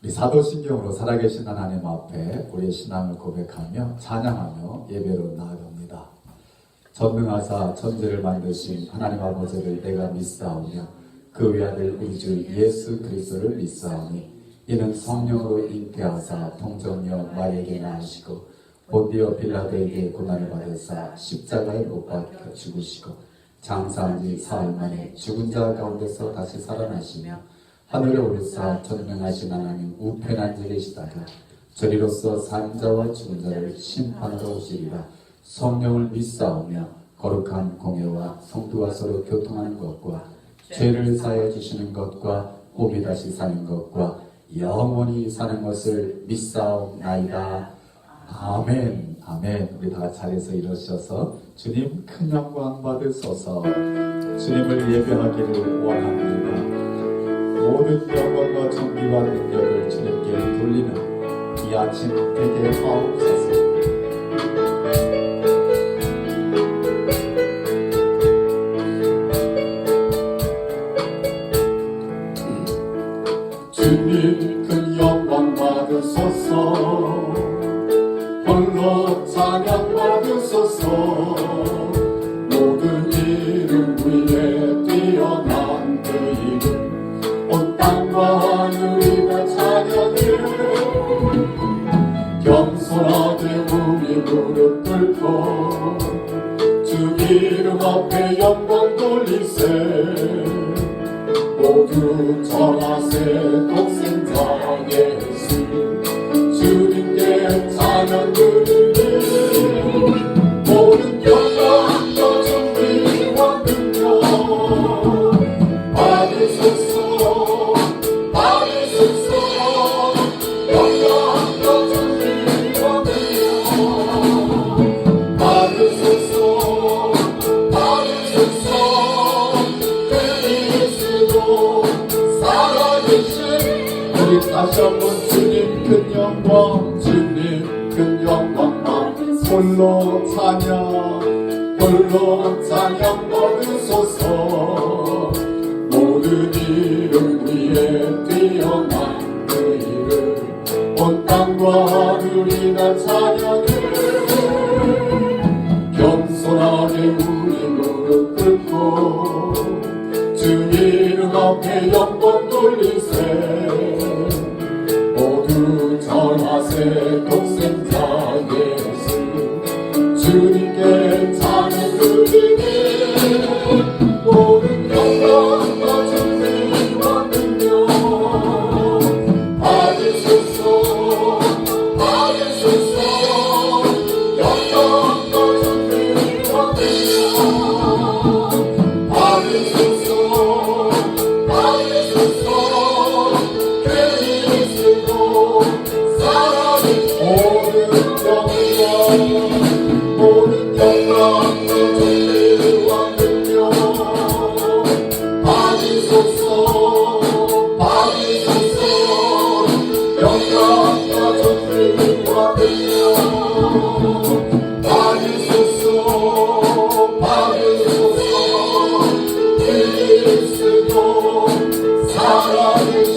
우리 사도신경으로 살아계신 하나님 앞에 우리의 신앙을 고백하며 찬양하며 예배로 나아갑니다. 전능하사 천지를 만드신 하나님 아버지를 내가 믿사오며 그 외아들 우리 주 예수 그리스도를 믿사오니 이는 성령으로 잉태하사 통정녀 마리에게 낳으시고 본디오 빌라도에게 고난을 받으사 십자가에 못 박혀 죽으시고 장사한 지 사흘 만에 죽은 자 가운데서 다시 살아나시며 하늘에 오르사 전능하신 하나님 우편한 자 계시다가 저리로서 산 자와 죽은 자를 심판하러 오시리라. 성령을 믿사오며 거룩한 공예와 성도와 서로 교통하는 것과 죄를 사하여 주시는 것과 몸이 다시 사는 것과 영원히 사는 것을 믿사옵나이다. 아멘. 아멘. 우리 다 같이 자리에서 일어서셔서 주님 큰 영광 받으소서. 주님을 예배하기를 원합니다. 모든 영광과 존귀와 능력을 주님께 돌리는 이 아침 되게 하옵소서. 주님 큰 영광 받으소서. 홀로 찬양 받으소서. 모든 이름 위에 뛰어난 그 이름 온 땅과 하늘이 다 찬양해. 겸손하게 우리 무릎 꿇고 주 이름 앞에 영광 돌리세. 모두 전하세. 독생자 예수 주님께 찬양 드리니 모든 영광과 존귀와 능력 받으소서. 받으소서. 영광과 존귀와 능력 받으소서. 받으소서. 우리 다시 한번 주님 큰 영광, 주님 큰 영광 홀로 찬양, 홀로 찬양 받으소서. 모든 이름 위에 뛰어난 그 이름 온 땅과 하늘이 다 찬양해. 겸손하게 우리 무릎 꿇고 주 이름 앞에 영광 돌리세. 모두 전하세. 독생자 예수 주님께 찬양 드리니 모든 영광과 존귀와 능력 받으소서. 받으소서. 영광과 존귀와 능력 받으소서. 받으소서. 그리스도 살아계신 모든 영광과 존귀와 능력 받으소서. 받으소서. 영광과 존귀와 능력 받으소서. 받으소서. 그리스도 살아계신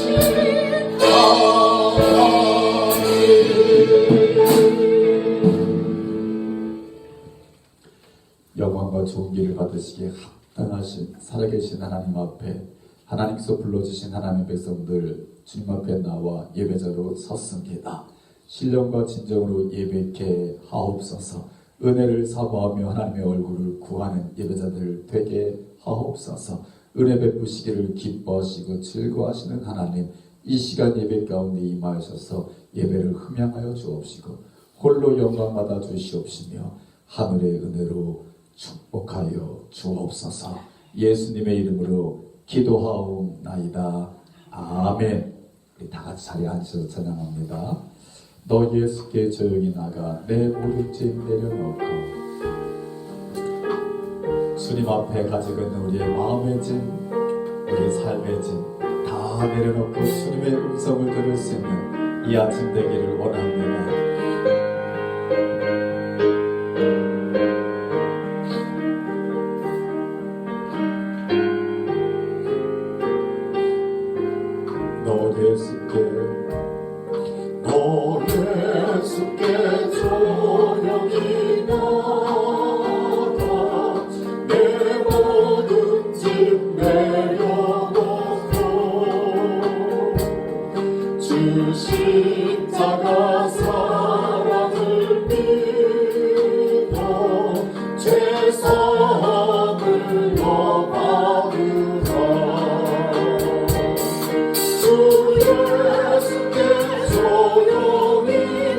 영광과 존귀를 받으시기에 합당하신 살아계신 하나님 앞에 하나님께서 불러주신 하나님의 백성들 주님 앞에 나와 예배자로 섰습니다. 신령과 진정으로 예배케 하옵소서. 은혜를 사모하며 하나님의 얼굴을 구하는 예배자들 되게 하옵소서. 은혜 베푸시기를 기뻐하시고 즐거워하시는 하나님, 이 시간 예배 가운데 임하셔서 예배를 흠양하여 주옵시고 홀로 영광 받아 주시옵시며 하늘의 은혜로 축복하여 주옵소서. 예수님의 이름으로 기도하옵나이다. 아멘. 우리 다 같이 자리에 앉으셔서 찬양합니다. 너 예수께 조용히 나가 내 모든 짐 내려놓고 주님 앞에 가지고 있는 우리의 마음의 짐, 우리의 삶의 짐 다 내려놓고 주님의 음성을 들을 수 있는 이 아침 되기를 원합니다. 너 예수께 십자가 사랑을 믿어 죄사함을 얻으라. 주 예수께 조용히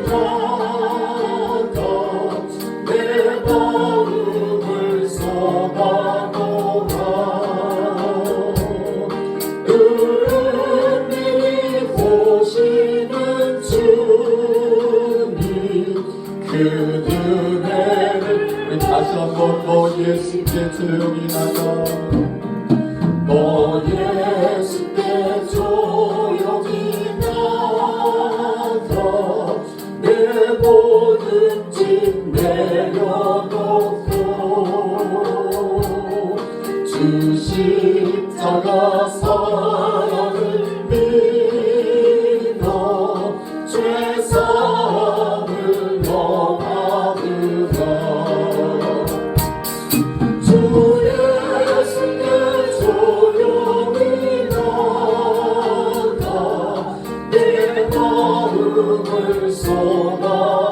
나가 내 마음을 쏟아놓아. 은밀히 보시는 주님 그 은혜를. 우리 다시 한번 너 예수께 조용히 나가 너 예수께 조용히 나가 내 모든 짐 내려놓고 주 십자가 사랑을 믿어 죄사함을 얻으라. 주 예수께 조용히 나가 내 마음을 쏟아놓아.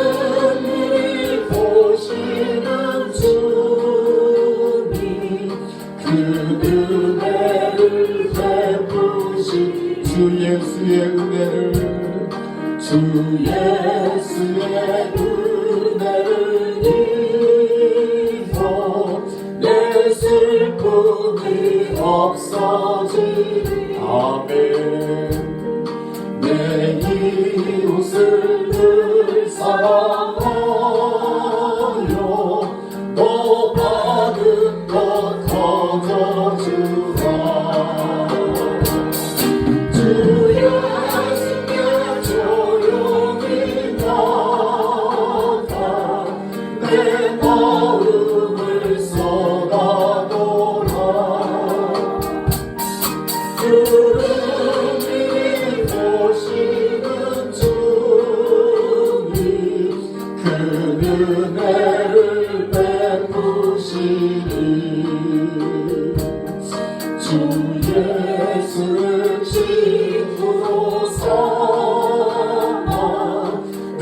은밀히 보시는 주님 그 은혜를 베푸시. 주 예수의 은혜를 주 예수의 은혜를 입어 내 슬픔이 없어지리. 아멘. 내 이웃을 늘 사랑하여 너 받은 것 거저주라. 주 예수께 조용히 나가 내 마음을 쏟아놓아. 은밀히 보시는 주님 그 은혜를 베푸시니 주 예수를 친구로 삼아 늘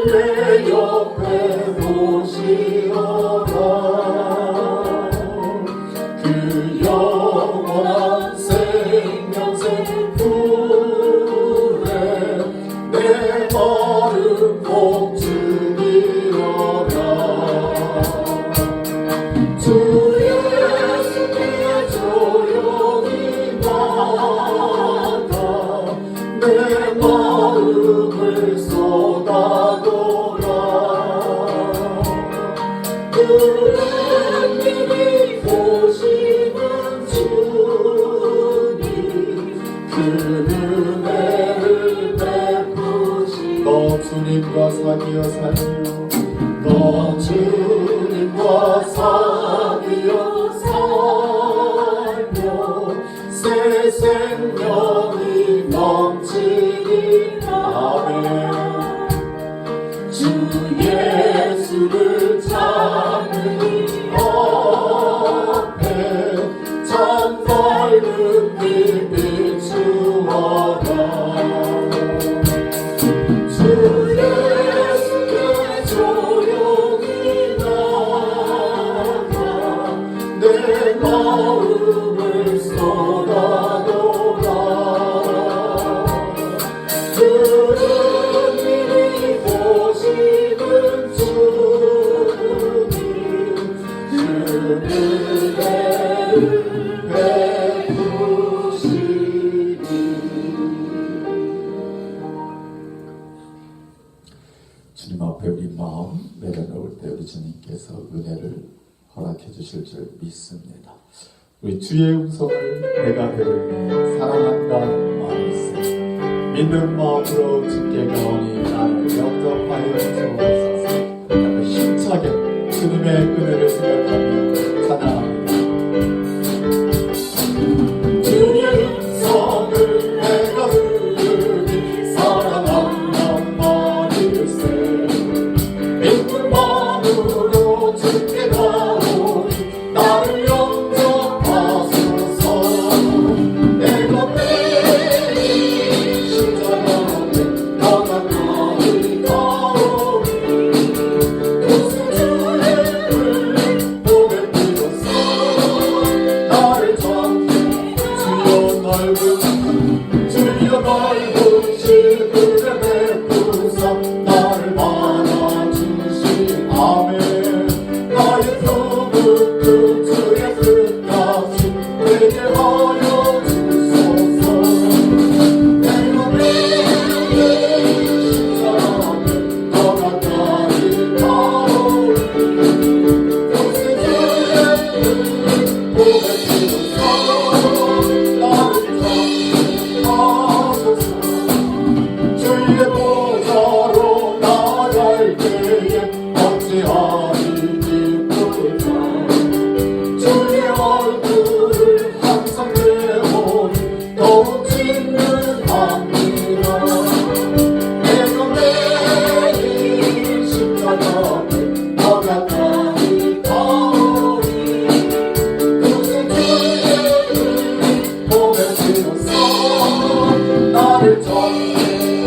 내 옆에 모시어라. 그 영원한 생명새 불에 내 마음 꼭 주리어라. 주 예수께 조용히 나가 내 마음을 쏟아놓아. 은밀히 보시는 주님 그 은혜를 베푸시. 너 주님과 사귀어 살며 너 주님과 사귀어 살며 새 생명이 넘치리. 아멘. 주 예수를 찾는 이 앞에 참 밝은 빛 비추어라. 주 예수께 조용히 나가 내 마음을 쏟아놓아. 은밀히 보시는 주님 그 은혜를 베푸시니. 주님 앞에 우리 마음 내려놓을 때 우리 주님께서 은혜를 허락해 주실 줄 믿습니다. 우리 주의 음성을 내가 들으니 사랑한다는 마음이세 믿는 마음으로 주께 가오니 나를 영접하여 주옵소서. 힘차게 주님의 은혜를 생각하며 찬양합니다. 주의 음성을 내가 들으니 사랑한다는 마음이세 믿는 마음으로 주께 가오니 나를 영접하소서. 주여 넓으신 그대 베푸사 나를 받아주신 아멘. 나의 소극 주의 뜻까지 내게 하여 주소서. 내가 매일 십자가에 더 가까이 가오니 요새 주의 보배주소서. 나를 전하소서. 주의 보좌로 나아갈 때에 어찌하리 기쁘자. 주의 얼굴을 항상 내보니 더욱 진는합니다. 내가 매일 십자가에 더 가까이 가오니 요새 주의 보배주소서. 나를 전하소서.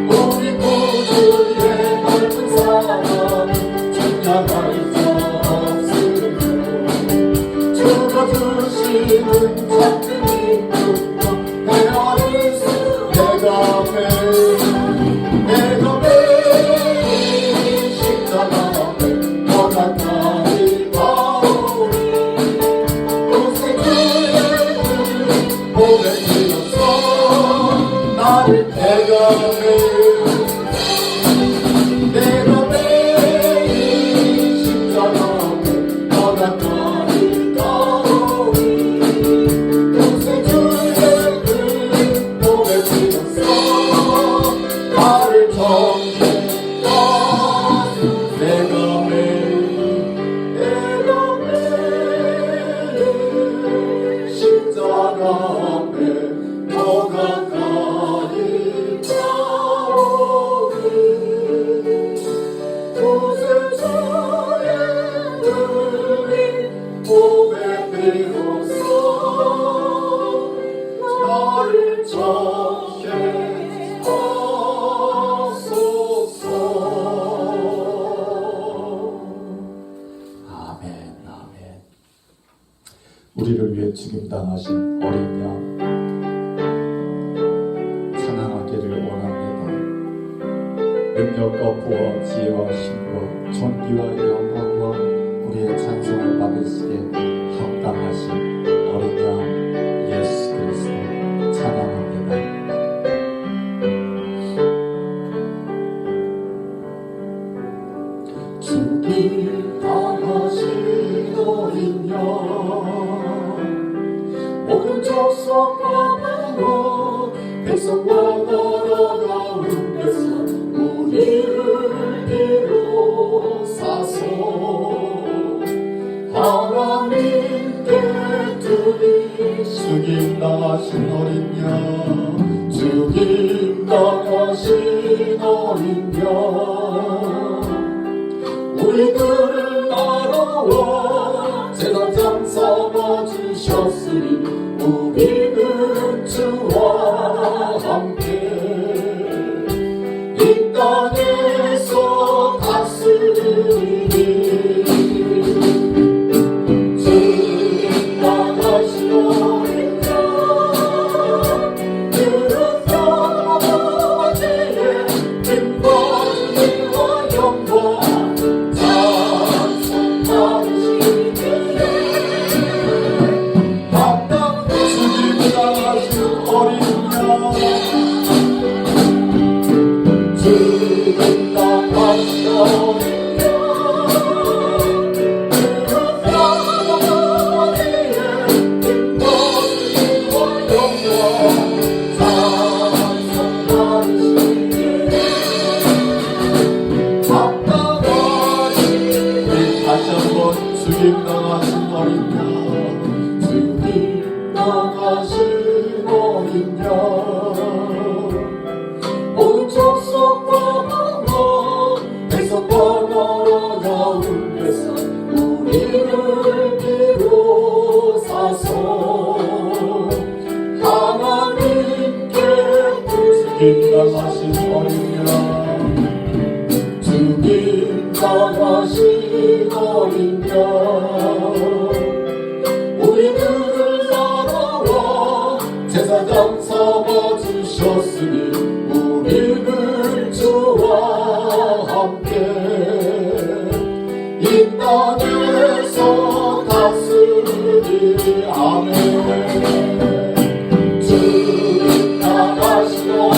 우리 구주의 넓은 사랑 찬양할 자 없으며 주가 주시는 작은 기쁨과 헤아릴 수 내가 매일 십자가에 더 가까이 가오니 요새 주의 보배주소서. 나를 내가 매일 십자가에 더 가까이 가오니 요새 주의 보배주소서. 나를 정죄하소서. 내가 매일 십자가 앞에 더 가까이 가오니 요새 주의 은혜 보배 비로소 나를 정죄하소서. 아멘, 아멘. 우리를 위해 죽임당하신 어린 양 찬양하기를 원합니다. 능력과 부와 지혜와 힘과 존귀와 영광과 우리의 찬송을 받으시기에 합당하신 어린 양 예수 그리스도 찬양합니다. 죽임당하신 어린 양 모든 족속과 만국 백성과 나라 가운데서 우리를 비로사서 하나님께 드리 죽임당하신 어린 양 죽임당하신 어린 양 우리들을 나라와 제사장 삼아주셨으니 우리는 주와 함께 이 땅에서 다스리니 죽임당하신 어린 양 그릇 지혜 힘과 지혜와 영광 찬송 받으시기에 합당하신 아멘. 주님 나가시고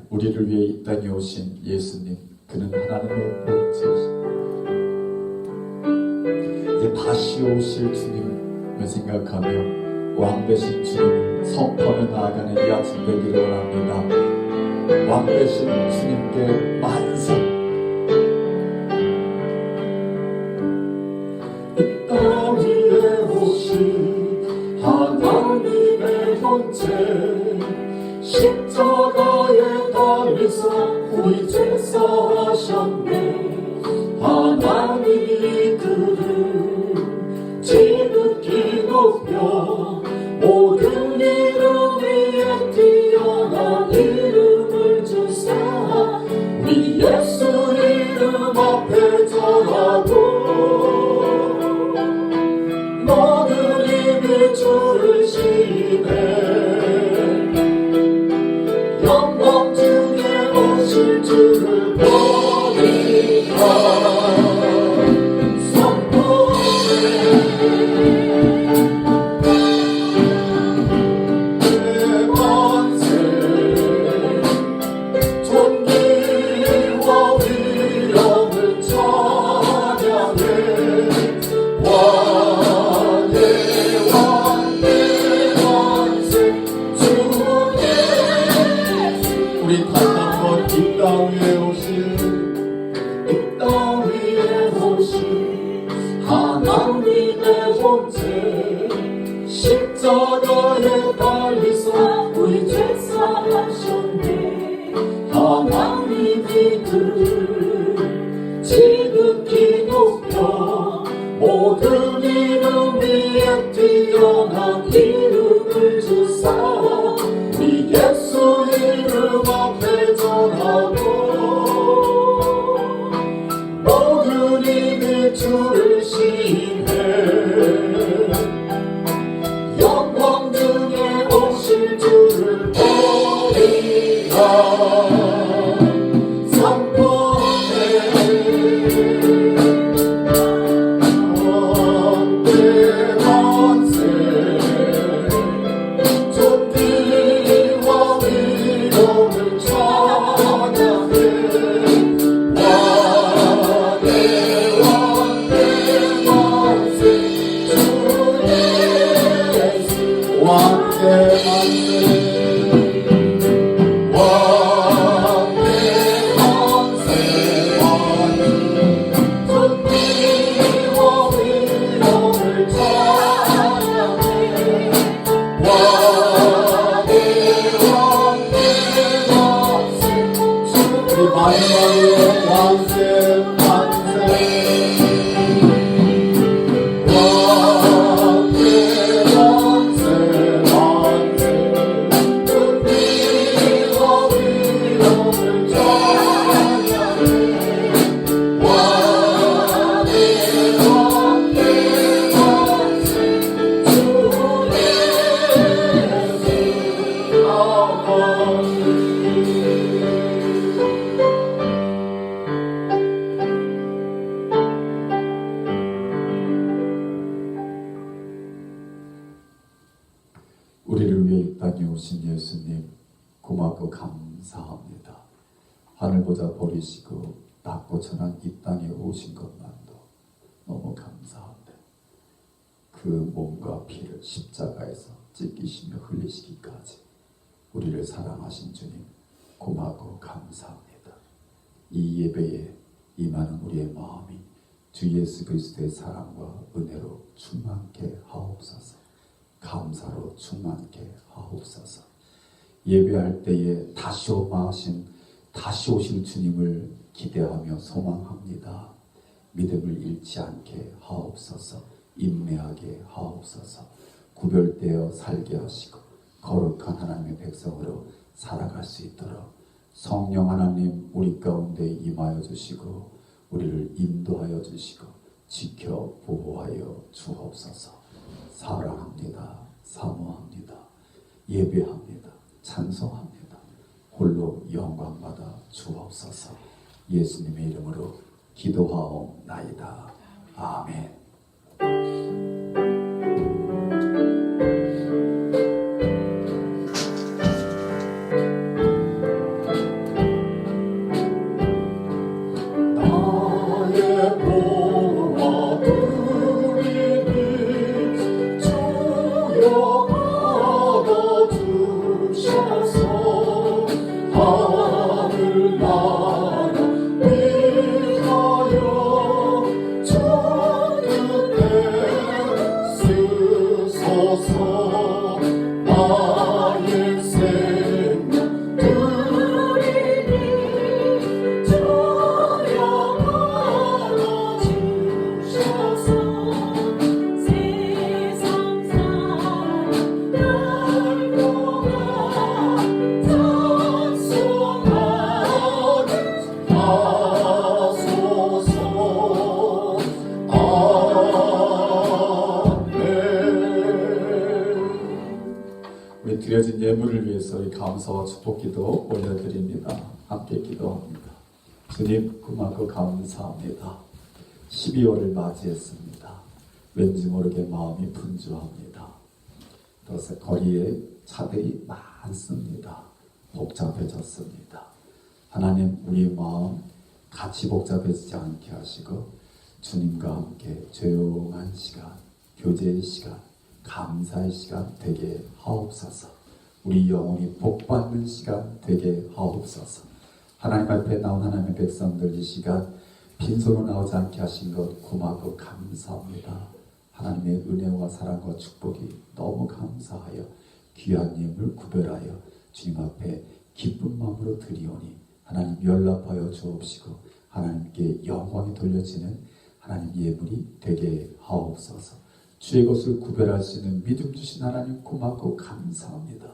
우리를 위해 이 땅에 오신 예수님, 그는 하나님의 본체이십니다. 이제 다시 오실 주님을 생각하며 왕 되신 주님을 선포하며 나아가는 이 아침 되기를 원합니다. 왕 되신 주님께 만세. 이 땅 위에 오신 하나님의 본체, 십자가에 달리사 우리 죄 사하셨네. 하나님이 그를 지극히 높여 모든 이름 위에 뛰어난 이름을 주사 우리 예수 이름 앞에 절하고 모든 입이 주를 시네. 영광 중에 오실 주를 보리라. 선포해 내 만세. 존귀와 위엄을 찬양해. 왕의 왕 내 만세. 우리 다시 한번 이 땅 위에 오신 하나님의 본체, 십자가에 달리사 우리 죄 사하셨네. 하나님이 그를 지극히 높여 모든 이름 위에 뛰어난 이름을 주사 우리 예수 이름 앞에 전하고 모든 입이 주를 시인해. 영광 중에 오실 주를 보리라. 선포해 내 만세. 존귀와 위엄을 찬양해. 왕의 왕 내 만세. 주 예수 왕의 만세. 마지막으로 만세 만세. 왕의 만세 만세. 존귀와 위엄을 찬양해. 왕의 왕 내 만세. 주 예수 아버지. 우리를 위해 이 땅에 오신 예수님, 고맙고 감사합니다. 하늘 보자 버리시고 낮고 천한 이 땅에 오신 것만도 너무 감사한데, 그 몸과 피를 십자가에서 찢기시며 흘리시기까지 우리를 사랑하신 주님, 고맙고 감사합니다. 이 예배에 임하는 우리의 마음이 주 예수 그리스도의 사랑과 은혜로 충만케 하옵소서. 감사로 충만케 하옵소서. 예배할 때에 다시 오실 주님을 기대하며 소망합니다. 믿음을 잃지 않게 하옵소서. 인내하게 하옵소서. 구별되어 살게 하시고 거룩한 하나님의 백성으로 살아갈 수 있도록 성령 하나님 우리 가운데 임하여 주시고 우리를 인도하여 주시고 지켜 보호하여 주옵소서. 사랑합니다. 사모합니다. 예배합니다. 찬송합니다. 홀로 영광받아 주옵소서. 예수님의 이름으로 기도하옵나이다. 아멘. 드려진 예물을 위해서 이 감사와 축복기도 올려드립니다. 함께 기도합니다. 주님 고맙고 감사합니다. 12월을 맞이했습니다. 왠지 모르게 마음이 분주합니다. 그래서 거리에 차들이 많습니다. 복잡해졌습니다. 하나님 우리 마음 같이 복잡해지지 않게 하시고 주님과 함께 조용한 시간, 교제의 시간, 감사의 시간 되게 하옵소서. 우리 영혼이 복받는 시간 되게 하옵소서. 하나님 앞에 나온 하나님의 백성들 이 시간 빈손으로 나오지 않게 하신 것 고맙고 감사합니다. 하나님의 은혜와 사랑과 축복이 너무 감사하여 귀한 예물 구별하여 주님 앞에 기쁜 마음으로 드리오니 하나님 연락하여 주옵시고 하나님께 영광이 돌려지는 하나님 예물이 되게 하옵소서. 주의 것을 구별할 수 있는 믿음 주신 하나님 고맙고 감사합니다.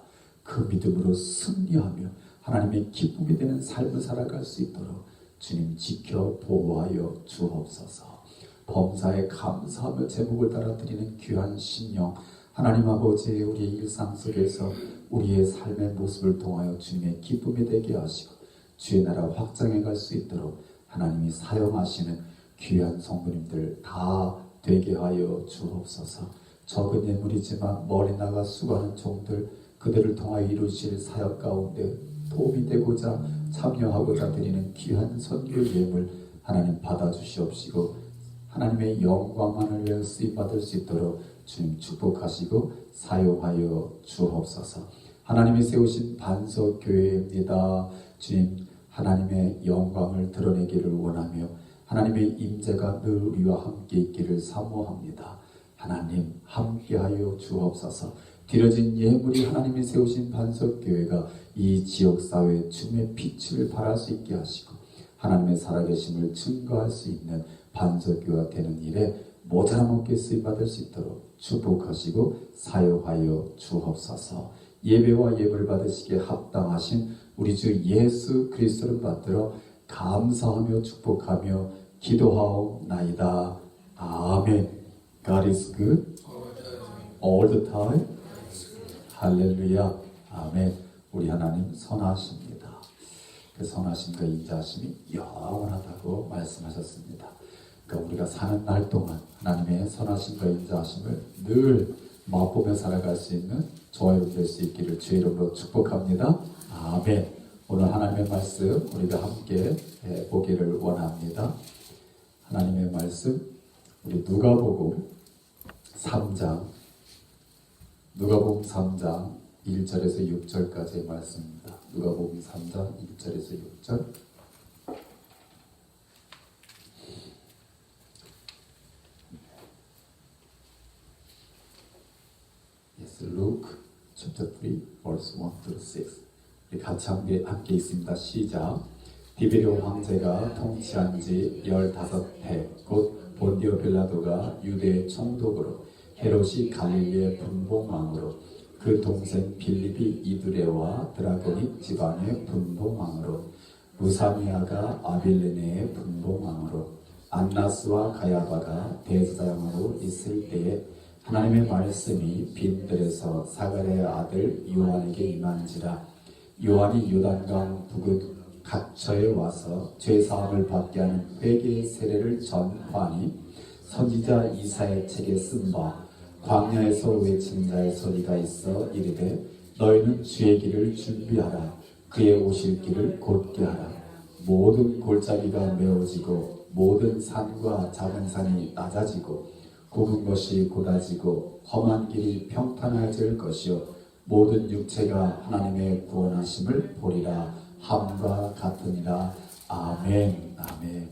그 믿음으로 승리하며 하나님의 기쁨이 되는 삶을 살아갈 수 있도록 주님 지켜 보호하여 주옵소서. 범사에 감사하며 제목을 따라 드리는 귀한 신령 하나님 아버지의 우리의 일상 속에서 우리의 삶의 모습을 통하여 주님의 기쁨이 되게 하시고 주의 나라 확장해 갈 수 있도록 하나님이 사용하시는 귀한 성도님들 다 되게 하여 주옵소서. 적은 예물이지만 멀리 나가 수고하는 종들 그들을 통하여 이루실 사역 가운데 도움이 되고자 참여하고자 드리는 귀한 선교 예물 하나님 받아주시옵시고 하나님의 영광만을 위해 쓰임받을 수 있도록 주님 축복하시고 사용하여 주옵소서. 하나님이 세우신 반석교회입니다. 주님 하나님의 영광을 드러내기를 원하며 하나님의 임재가 늘 우리와 함께 있기를 사모합니다. 하나님 함께하여 주옵소서. 드려진 예물이 하나님이 세우신 반석교회가 이 지역사회에 주님의 빛을 발할 수 있게 하시고 하나님의 살아계심을 증거할 수 있는 반석교회가 되는 일에 모자람 없게 쓰임받을 수 있도록 축복하시고 사용하여 주옵소서. 예배와 예물을 받으시기에 합당하신 우리 주 예수 그리스도를 받들어 감사하며 축복하며 기도하옵나이다. 아멘. God is good all the time. 할렐루야. 아멘. 우리 하나님 선하십니다. 그 선하심과 인자하심이 영원하다고 말씀하셨습니다. 그러니까 우리가 사는 날 동안 하나님의 선하심과 인자하심을 늘 맛보며 살아갈 수 있는 저와 될 수 있기를 주의 이름으로 축복합니다. 아멘. 오늘 하나님의 말씀 우리가 함께 보기를 원합니다. 하나님의 말씀 우리 누가복음 3장 1절에서 6절까지의 말씀입니다. 누가복음 3장 1절에서 6절. chapter 3, verse 1 through 6. 우리 같이 함께 있습니다. 시작. 디베리오 황제가 통치한 지 15해, 곧 본디오 빌라도가 유대의 총독으로, 헤롯이 갈릴리의 분봉왕으로, 그 동생 빌립이 이두레와 드라고니 지방의 분봉왕으로, 루사미아가 아빌레네의 분봉왕으로, 안나스와 가야바가 대제사장으로 있을 때에 하나님의 말씀이 빈들에서 사가랴의 아들 요한에게 임한지라. 요한이 요단강 북의 각처에 와서 죄사함을 받게 하는 회개의 세례를 전하니, 선지자 이사야 책에 쓴 바 광야에서 외친 자의 소리가 있어 이르되 너희는 주의 길을 준비하라. 그의 오실 길을 곧게 하라. 모든 골짜기가 메워지고 모든 산과 작은 산이 낮아지고 굽은 것이 곧아지고 험한 길이 평탄해질 것이요 모든 육체가 하나님의 구원하심을 보리라 함과 같으니라. 아멘. 아멘.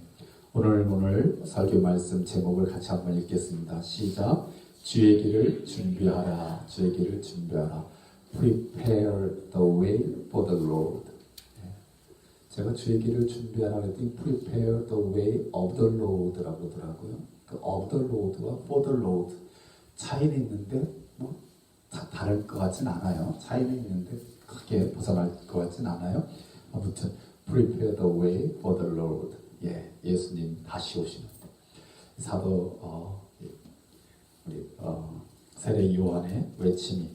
오늘 설교 말씀 제목을 같이 한번 읽겠습니다. 시작. 주의 길을 준비하라. 주의 길을 준비하라. Prepare the way for the Lord. 제가 주의 길을 준비하라 했더니 Prepare the way of the Lord라고 하더라고요. 그 of the Lord와 for the Lord 차이는 있는데 뭐 다를 것 같진 않아요. 차이는 있는데 크게 벗어날 것 같진 않아요. 아무튼 Prepare the way for the Lord. 예수님 다시 오시는 사도 우리 세례 요한의 외침이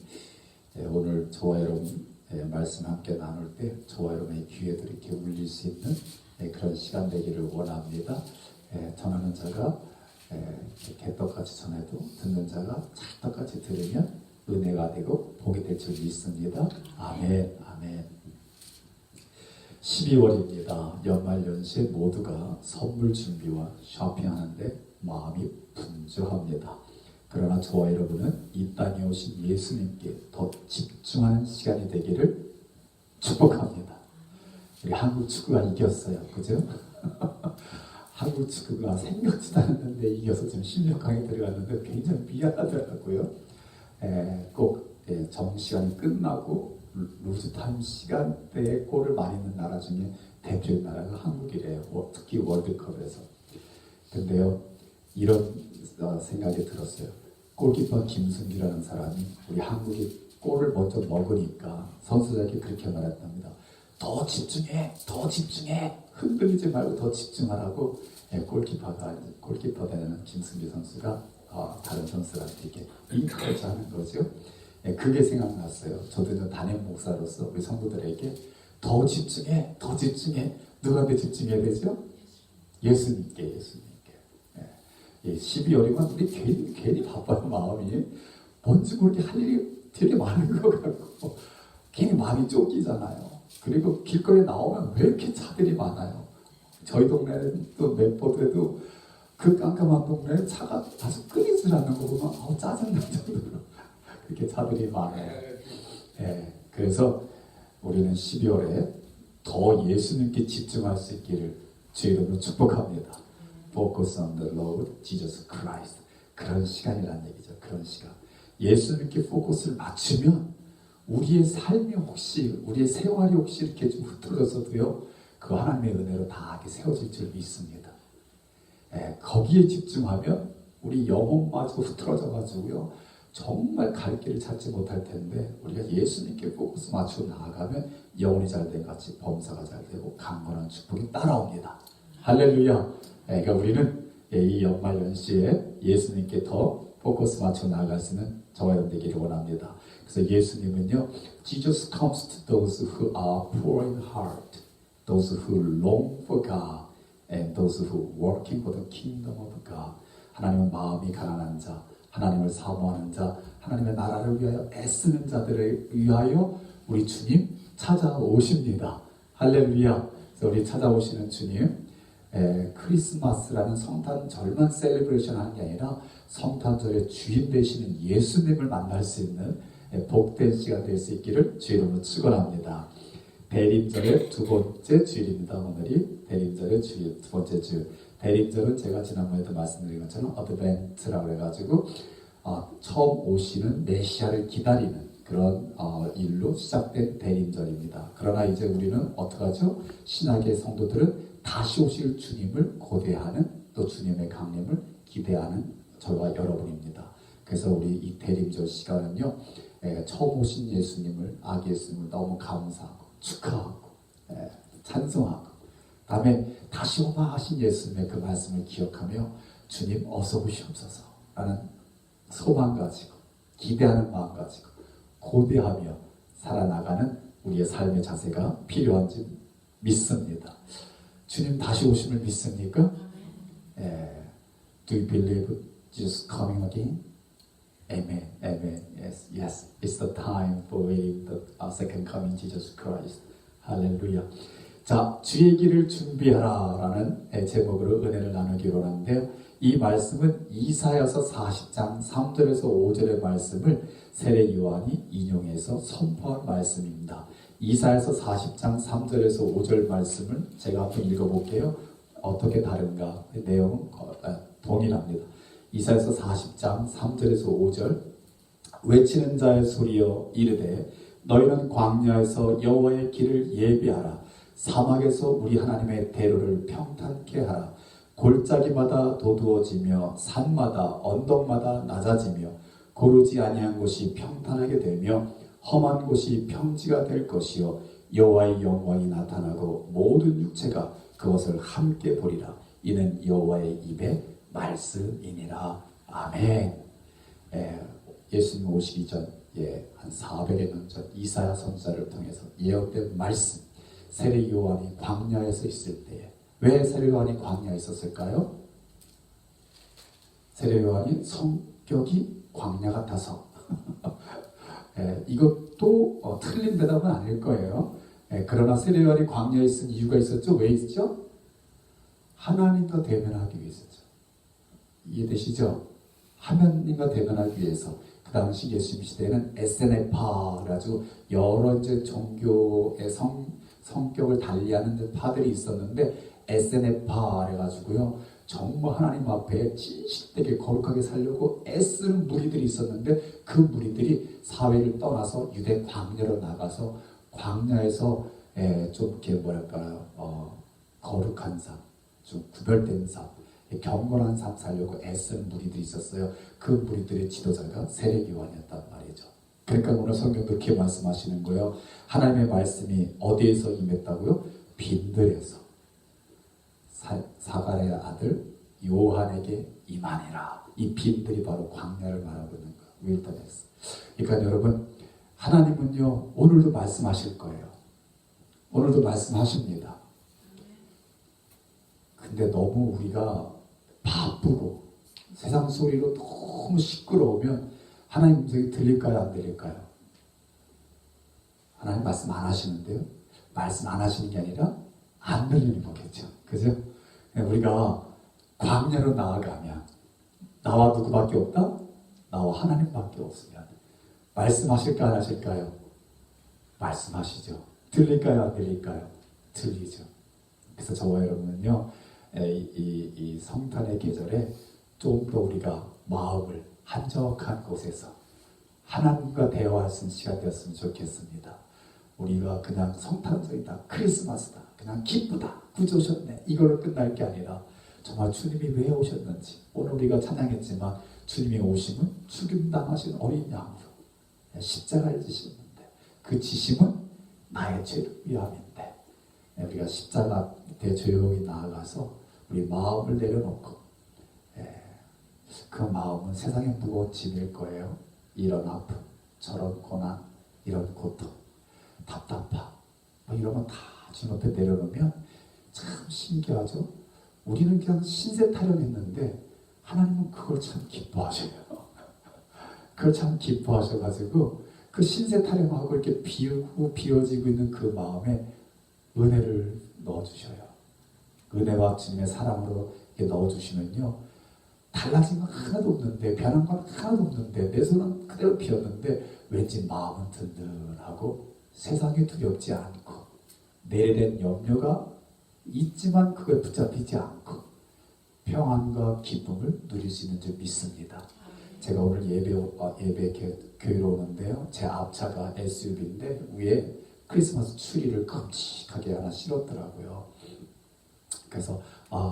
오늘 저와 여러분 말씀 함께 나눌 때 저와 여러분의 귀에도 이렇게 울릴 수 있는 그런 시간 되기를 원합니다. 전하는 자가 개떡같이 전해도 듣는 자가 찰떡같이 들으면 은혜가 되고 복이 될 줄 믿습니다. 아멘. 아멘. 12월입니다. 연말연시에 모두가 선물 준비와 쇼핑하는데 마음이 분주합니다. 그러나 저와 여러분은 이 땅에 오신 예수님께 더 집중하는 시간이 되기를 축복합니다. 우리 한국 축구가 이겼어요. 그죠? 한국 축구가 생각지도 않았는데 이겨서 지금 16강에 들어갔는데 굉장히 미안하더라고요. 꼭 정시간이 끝나고 루즈타임 시간대에 골을 많이 넣는 나라 중에 대표의 나라가 한국이래요. 특히 월드컵에서. 근데요, 이런 생각이 들었어요. 골키퍼 김승규라는 사람이 우리 한국이 골을 먼저 먹으니까 선수들에게 그렇게 말했답니다. 더 집중해, 더 집중해, 흔들리지 말고 더 집중하라고. 골키퍼 되는 김승규 선수가 다른 선수한테 이렇게 인터뷰 하는 거죠. 그게 생각났어요. 저도 담임 목사로서 우리 성도들에게 더 집중해, 더 집중해. 누구한테 집중해야 되죠? 예수님께. 12월이면 우리 괜히 바빠요. 마음이 뭔지 모르게 할 일이 되게 많은 것 같고 괜히 마음이 쫓기잖아요. 그리고 길거리에 나오면 왜 이렇게 차들이 많아요? 저희 동네는 또 medford에도 그 깜깜한 동네에 차가 아주 끊이질 않는 거 보면 짜증날 정도로 그렇게 차들이 많아요. 그래서 우리는 12월에 더 예수님께 집중할 수 있기를 주의 이름으로 축복합니다. Focus on the Lord Jesus Christ. 그런 시간이란 얘기죠. 그런 시간. 예수님께 포커스를 맞추면 우리의 삶이 혹시, 우리의 생활이 혹시 이렇게 좀 흐트러져도요, 그 하나님의 은혜로 다 이렇게 세워질 줄 믿습니다. 거기에 집중하면 우리 영혼마저 흐트러져가지고요, 정말 갈 길을 찾지 못할 텐데, 우리가 예수님께 포커스 맞추고 나아가면 영혼이 잘된 같이 범사가 잘 되고 강건한 축복이 따라옵니다. 할렐루야. 그러니까 우리는 이 연말 연시에 예수님께 더 포커스 맞춰 나아갈 수 있는 저와 여러분 되기를 원합니다. 그래서 예수님은요, Jesus comes to those who are poor in heart, those who long for God, and those who working for the kingdom of God. 하나님의 마음이 가난한 자, 하나님을 사모하는 자, 하나님의 나라를 위하여 애쓰는 자들을 위하여 우리 주님 찾아오십니다. 할렐루야. 그래서 우리 찾아오시는 주님, 크리스마스라는 성탄절만 셀레브레이션 하는 게 아니라 성탄절의 주인 되시는 예수님을 만날 수 있는 복된 시간 될 수 있기를 주 이름으로 축원합니다. 대림절의 두 번째 주일입니다. 오늘이 대림절의 주일, 두 번째 주일. 대림절은 제가 지난번에도 말씀드린 것처럼 어드벤트라고 해가지고 처음 오시는 메시아를 기다리는 그런 일로 시작된 대림절입니다. 그러나 이제 우리는 어떡하죠? 신약의 성도들은 다시 오실 주님을 고대하는, 또 주님의 강림을 기대하는 저와 여러분입니다. 그래서 우리 이 대림절 시간은요, 처음 오신 예수님을, 아기 예수님을 너무 감사하고 축하하고 찬송하고, 다음에 다시 오마 하신 예수님의 그 말씀을 기억하며 주님 어서 오시옵소서 라는 소망 가지고, 기대하는 마음 가지고 고대하며 살아나가는 우리의 삶의 자세가 필요한지 믿습니다. 주님 다시 오심을 믿습니까? Do you believe Jesus coming again? Amen. Amen. Yes. Yes. It's the time for waiting the second coming Jesus Christ. 할렐루야. 자, 주의 길을 준비하라 라는 제목으로 은혜를 나누기로 하는데요. 이 말씀은 이사야서 40장 3절에서 5절의 말씀을 세례 요한이 인용해서 선포한 말씀입니다. 이사야서 40장 3절에서 5절 말씀을 제가 한번 읽어볼게요. 어떻게 다른가? 내용은 동일합니다. 이사야서 40장 3절에서 5절. 외치는 자의 소리여 이르되 너희는 광야에서 여호와의 길을 예비하라. 사막에서 우리 하나님의 대로를 평탄케 하라. 골짜기마다 도두어지며 산마다 언덕마다 낮아지며 고르지 아니한 곳이 평탄하게 되며 험한 곳이 평지가 될 것이요 여호와의 영광이 나타나고 모든 육체가 그것을 함께 보리라. 이는 여호와의 입의 말씀이니라. 아멘. 예수님 오시기 전 한 400여 년 전 이사야 선지자를 통해서 예언된 말씀, 세례 요한이 광야에서 있을 때에, 왜 세례 요한이 광야에 있었을까요? 세례 요한이 성격이 광야 같아서 이것도 틀린 대답은 아닐 거예요. 그러나 세례 요한이 광야에 있은 이유가 있었죠. 왜 있죠? 하나님과 대면하기 위해서죠. 이해되시죠? 하나님과 대면하기 위해서. 그 당시 예수님 시대에는 에세네파 아주 여러 이제 종교의 성격을 달리하는 파들이 있었는데, 에세네파 해가지고요, 정말 하나님 앞에 진실되게 거룩하게 살려고 애쓰는 무리들이 있었는데, 그 무리들이 사회를 떠나서 유대 광야로 나가서 광야에서 좀 이렇게 뭐랄까요, 거룩한 삶, 좀 구별된 삶, 경건한 삶 살려고 애쓰는 무리들이 있었어요. 그 무리들의 지도자가 세례 요한이었단 말이죠. 그러니까 오늘 성경도 이렇게 말씀하시는 거예요. 하나님의 말씀이 어디에서 임했다고요? 빈들에서 사가랴의 아들 요한에게 임하니라. 이 빈들이 바로 광야를 말하고 있는 거예요. 윌더네스. 그러니까 여러분, 하나님은요 오늘도 말씀하실 거예요. 오늘도 말씀하십니다. 근데 너무 우리가 바쁘고 세상 소리로 너무 시끄러우면 하나님 음성이 들릴까요? 안 들릴까요? 하나님 말씀 안 하시는데요? 말씀 안 하시는 게 아니라 안 들리는 거겠죠. 그죠? 우리가 광야로 나아가면 나와 누구밖에 없다? 나와 하나님밖에 없으면 말씀하실까 안 하실까요? 말씀하시죠. 들릴까요? 안 들릴까요? 들리죠. 그래서 저와 여러분은요, 이 성탄의 계절에 좀 더 우리가 마음을 한적한 곳에서 하나님과 대화할 수 있는 시간 되었으면 좋겠습니다. 우리가 그냥 성탄절이다, 크리스마스다, 그냥 기쁘다, 구주 오셨네, 이걸로 끝날 게 아니라 정말 주님이 왜 오셨는지, 오늘 우리가 찬양했지만 주님의 오심은 죽임당하신 어린 양으로 십자가를 지셨는데, 그 지심은 나의 죄를 위함인데, 우리가 십자가 앞에 조용히 나아가서 우리 마음을 내려놓고, 그 마음은 세상의 무거운 짐일 거예요. 이런 아픔, 저런 고난, 이런 고통, 답답함, 이런 건 다 주님 앞에 내려놓으면 참 신기하죠. 우리는 그냥 신세 타령했는데 하나님은 그걸 참 기뻐하셔요. 그걸 참 기뻐하셔가지고 그 신세 타령하고 이렇게 비우고 비워지고 있는 그 마음에 은혜를 넣어주셔요. 은혜와 주님의 사랑으로 이렇게 넣어주시면요, 달라진 건 하나도 없는데, 변한 건 하나도 없는데, 내 손은 그대로 비었는데 왠지 마음은 든든하고 세상에 두렵지 않고, 내일에 대한 염려가 있지만 그걸 붙잡히지 않고 평안과 기쁨을 누릴 수 있는 줄 믿습니다. 제가 오늘 교회로 오는데요. 제 앞차가 SUV인데 위에 크리스마스 추리를 끔찍하게 하나 실었더라고요. 그래서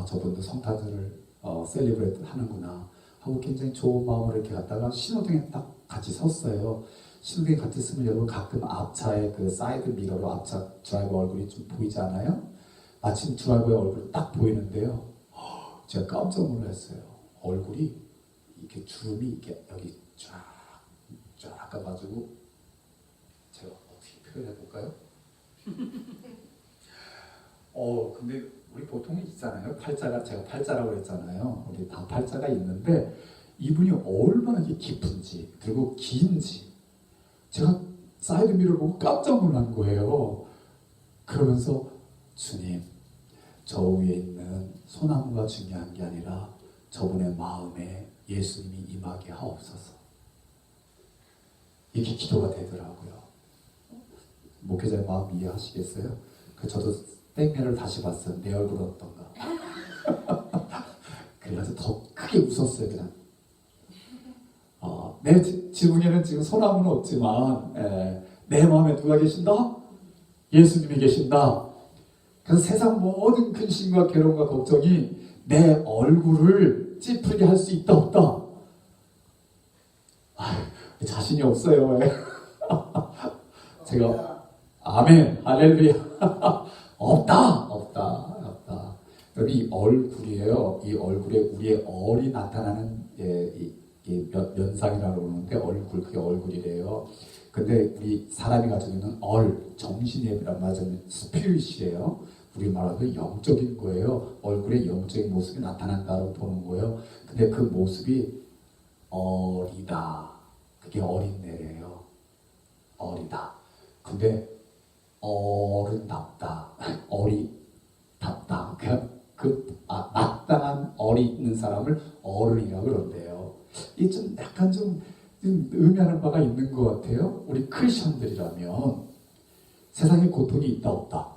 저분도 성탄절을 셀리브레이트 하는구나 하고 굉장히 좋은 마음으로 이렇게 갔다가 신호등에 딱 같이 섰어요. 신호등에 같이 서면 여러분 가끔 앞차의 그 사이드 미러로 앞차 드라이버 얼굴이 좀 보이지 않아요? 마침 드라이버의 얼굴이 딱 보이는데요. 제가 깜짝 놀랐어요. 얼굴이 이렇게 주름이 이렇게 여기 쫙 가가지고 제가 어떻게 표현해 볼까요? 근데 우리 보통 있잖아요. 제가 팔자라고 그랬잖아요. 우리 다 팔자가 있는데 이분이 얼마나 깊은지 그리고 긴지 제가 사이드 미러를 보고 깜짝 놀란 거예요. 그러면서 주님, 저 위에 있는 소나무가 중요한 게 아니라 저분의 마음에 예수님이 임하게 하옵소서. 이렇게 기도가 되더라고요. 목회자의 마음 이해하시겠어요? 저도 땡매를 다시 봤어요. 내 얼굴 어떤가. 그래서 더 크게 웃었어요. 그냥 내 지붕에는 지금 소나무는 없지만 내 마음에 누가 계신다? 예수님이 계신다. 그래서 세상 모든 근심과 괴로움과 걱정이 내 얼굴을 찌푸리게 할 수 있다 없다? 자신이 없어요. 제가 아멘 할렐루야 없다. 이 얼굴이에요. 이 얼굴에 우리의 얼이 나타나는 면상이라고 그러는데 그게 얼굴이래요. 근데 우리 사람이 가지고 있는 정신이란 말은 스피릿이에요. 우리 말하면 영적인 거예요. 얼굴에 영적인 모습이 나타난다고 보는 거예요. 근데 그 모습이 어리다. 그게 어린애래요. 어리다. 근데 어른답다. 어리답다. 마땅한 어리 있는 사람을 어른이라고 그런대요. 이게 좀 약간 좀 의미하는 바가 있는 것 같아요. 우리 크리스천들이라면 세상에 고통이 있다 없다?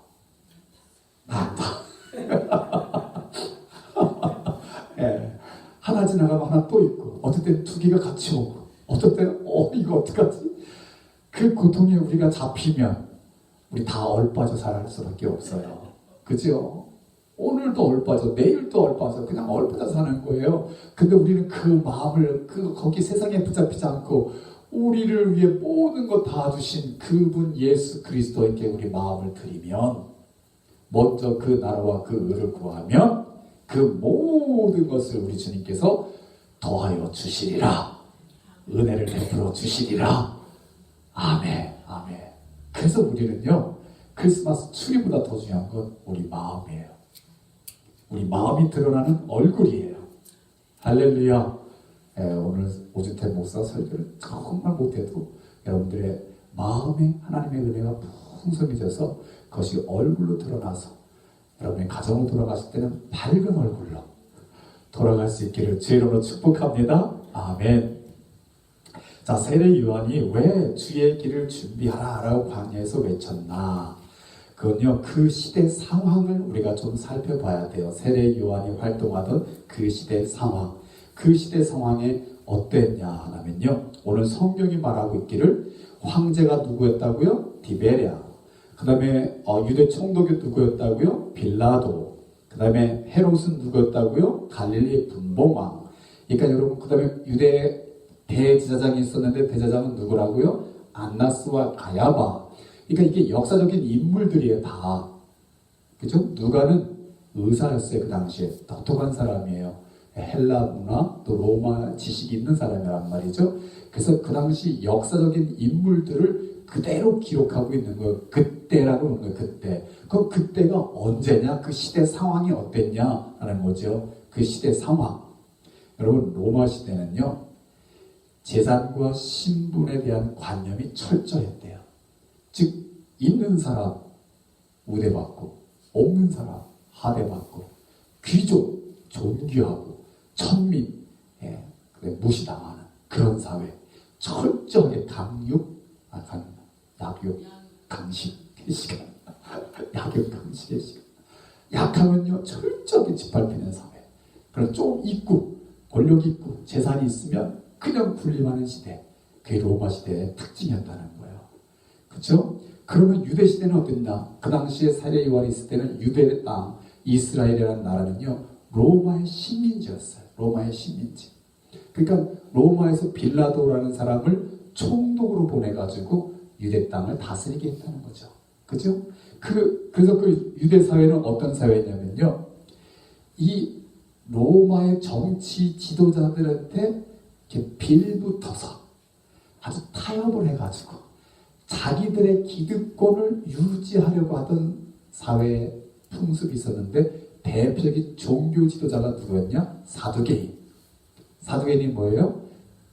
많다. 하나 지나가면 하나 또 있고 어떨 때는 두 개가 같이 오고 어떨 때는 이거 어떡하지? 그 고통에 우리가 잡히면 우리 다 얼빠져 살 수밖에 없어요. 그죠? 오늘도 얼빠져, 내일도 얼빠져, 그냥 얼빠져 사는 거예요. 근데 우리는 그 마음을 거기 세상에 붙잡히지 않고 우리를 위해 모든 것 다 주신 그분 예수 그리스도에게 우리 마음을 드리면 먼저 그 나라와 그 의를 구하면 그 모든 것을 우리 주님께서 더하여 주시리라. 은혜를 베풀어 주시리라. 아멘. 그래서 우리는요, 크리스마스 추리보다 더 중요한 건 우리 마음이에요. 우리 마음이 드러나는 얼굴이에요. 할렐루야. 오늘 오주태 목사 설교를 정말 못해도 여러분들의 마음에 하나님의 은혜가 풍성해져서 그것이 얼굴로 드러나서 여러분의 가정으로 돌아가실 때는 밝은 얼굴로 돌아갈 수 있기를 주의 이름으로 축복합니다. 아멘. 자, 세례 요한이 왜 주의 길을 준비하라 라고 광야에서 외쳤나? 그건요, 그 시대 상황을 우리가 좀 살펴봐야 돼요. 세례 요한이 활동하던 그 시대 상황. 그 시대 상황에 어땠냐 하면요, 오늘 성경이 말하고 있기를 황제가 누구였다고요? 디베랴. 그 다음에 유대 총독이 누구였다고요? 빌라도. 그 다음에 헤롯은 누구였다고요? 갈릴리 분봉왕. 그러니까 여러분, 그 다음에 유대 대제사장이 있었는데 대제사장은 누구라고요? 안나스와 가야바. 그러니까 이게 역사적인 인물들이에요, 다. 그죠? 누가는 의사였어요, 그 당시에. 똑똑한 사람이에요. 헬라 문화, 또 로마 지식이 있는 사람이란 말이죠. 그래서 그 당시 역사적인 인물들을 그대로 기록하고 있는 거예요. 그때라고 하는 거예요, 그때. 그럼 그때가 언제냐? 그 시대 상황이 어땠냐? 하는 거죠. 그 시대 상황. 여러분, 로마 시대는요, 재산과 신분에 대한 관념이 철저했대요. 즉, 있는 사람 우대받고, 없는 사람 하대받고, 귀족 존귀하고, 천민 무시당하는 그런 사회. 철저하게 약육, 강식의 시간. 약육, 강식의 시간. 약하면요, 철저하게 짓밟히는 사회. 그래서 좀 있고, 권력 있고, 재산이 있으면 그냥 군림하는 시대, 그게 로마 시대의 특징이었다는 거예요. 그렇죠? 그러면 유대 시대는 어땠냐? 그 당시에 세례요한이 있을 때는 유대 땅 이스라엘이라는 나라는요 로마의 식민지였어요. 로마의 식민지. 그러니까 로마에서 빌라도라는 사람을 총독으로 보내가지고 유대 땅을 다스리게 했다는 거죠. 그죠? 그래서 그 유대 사회는 어떤 사회냐면요. 이 로마의 정치 지도자들한테 이렇게 빌붙어서 아주 타협을 해가지고 자기들의 기득권을 유지하려고 하던 사회 풍습이 있었는데 대표적인 종교 지도자가 누구였냐? 사두개인. 사두개인이 뭐예요?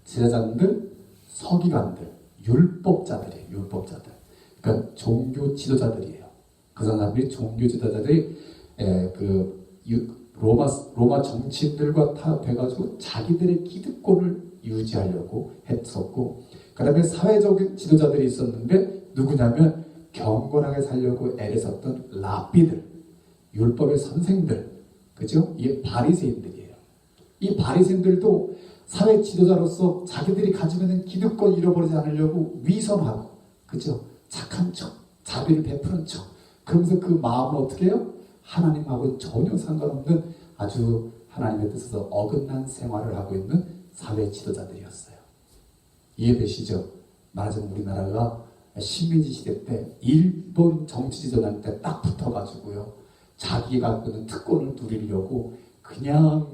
제사장들, 서기관들, 율법자들이에요. 율법자들. 그러니까 종교 지도자들이에요. 그 사람들이 종교 지도자들이 로마 정치인들과 타협해가지고 자기들의 기득권을 유지하려고 했었고, 그 다음에 사회적인 지도자들이 있었는데 누구냐면 경건하게 살려고 애를 썼던 랍비들, 율법의 선생들, 그죠? 이게 바리새인들이에요. 이 바리새인들도 사회 지도자로서 자기들이 가지고 있는 기득권 잃어버리지 않으려고 위선하고, 그죠? 착한 척, 자비를 베푸는 척. 그러면서 그 마음을 어떻게 해요? 하나님하고 전혀 상관없는 아주 하나님의 뜻에서 어긋난 생활을 하고 있는 사회 지도자들이었어요. 이해되시죠? 말하자면 우리나라가 식민지 시대 때 일본 정치 지도자한테 딱 붙어가지고요. 자기가 갖고 있는 특권을 누리려고 그냥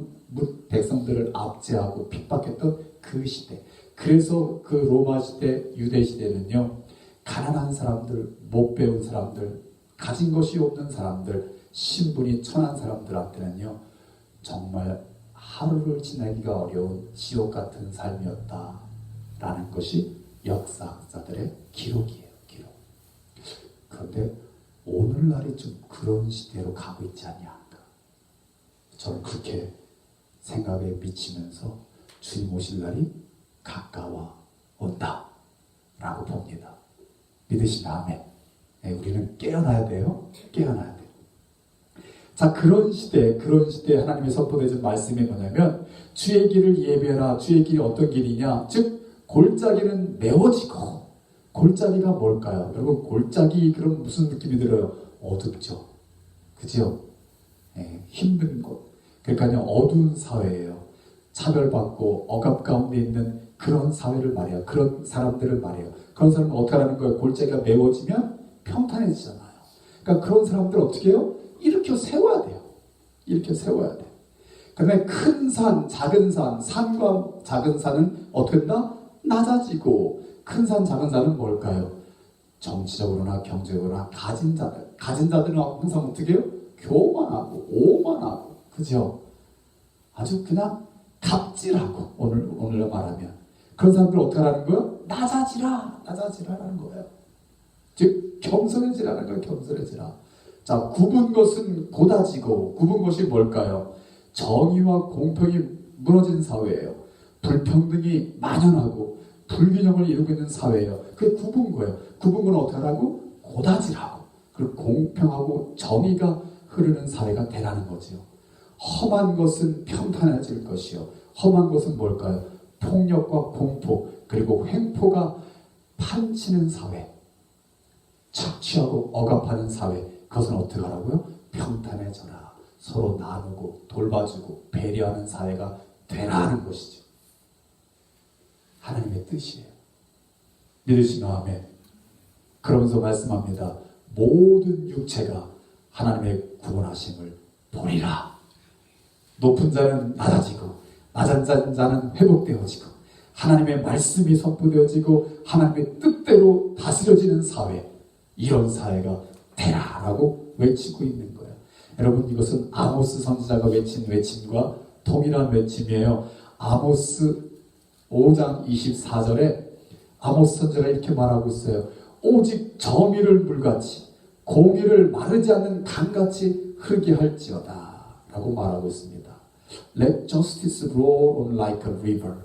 백성들을 압제하고 핍박했던 그 시대. 그래서 그 로마 시대, 유대 시대는요. 가난한 사람들, 못 배운 사람들, 가진 것이 없는 사람들, 신분이 천한 사람들한테는요. 정말 하루를 지내기가 어려운 지옥 같은 삶이었다라는 것이 역사학자들의 기록이에요. 기록. 그런데 오늘날이 좀 그런 시대로 가고 있지 않냐. 저는 그렇게 생각에 미치면서 주님 오실 날이 가까워 온다라고 봅니다. 믿으시면 아멘. 네, 우리는 깨어나야 돼요. 깨어나야 돼요. 자, 그런 시대에 하나님의 선포되신 말씀이 뭐냐면 주의 길을 예배하라. 주의 길이 어떤 길이냐? 즉 골짜기는 메워지고. 골짜기가 뭘까요? 여러분 골짜기 그럼 무슨 느낌이 들어요? 어둡죠. 그죠? 네, 힘든 곳. 그러니까 어두운 사회예요. 차별받고 억압 가운데 있는 그런 사회를 말해요. 그런 사람들을 말해요. 그런 사람은 어떻게 하는 거예요? 골짜기가 메워지면 평탄해지잖아요. 그러니까 그런 사람들 어떻게 해요? 일으켜 세워야 돼요. 일으켜 세워야 돼요. 그 다음에 큰 산, 작은 산, 산과 작은 산은 어떻게 된다? 낮아지고 큰 산, 작은 산은 뭘까요? 정치적으로나 경제적으로나 가진 자들. 가진 자들은 항상 어떻게 해요? 교만하고 오만하고 그죠? 아주 그냥 갑질하고 오늘로 말하면 그런 사람들 어떻게 하는 거예요? 낮아지라라는 거예요. 즉 겸손해지라는 거예요. 겸손해지라. 자, 굽은 것은 고다지고 굽은 것이 뭘까요? 정의와 공평이 무너진 사회예요. 불평등이 만연하고 불균형을 이루고 있는 사회예요. 그게 굽은 거예요. 굽은 건 어떻게 하라고? 고다지라고. 그리고 공평하고 정의가 흐르는 사회가 되라는 거죠. 험한 것은 평탄해질 것이요. 험한 것은 뭘까요? 폭력과 공포 그리고 횡포가 판치는 사회. 착취하고 억압하는 사회. 그것은 어떻게 하라고요? 평탄해져라. 서로 나누고 돌봐주고 배려하는 사회가 되라는 것이죠. 하나님의 뜻이에요. 믿으시면 아멘. 그러면서 말씀합니다. 모든 육체가 하나님의 구원하심을 보리라. 높은 자는 낮아지고 낮은 자는 회복되어지고 하나님의 말씀이 선포되어지고 하나님의 뜻대로 다스려지는 사회, 이런 사회가 되라라고 외치고 있는 거예요. 여러분 이것은 아모스 선지자가 외친 외침과 동일한 외침이에요. 아모스 5장 24절에 아모스 선지자가 이렇게 말하고 있어요. 오직 정의를 물같이 공의를 마르지 않는 강같이 흐르게 할지어다 라고 말하고 있습니다. Let justice roll on like a river,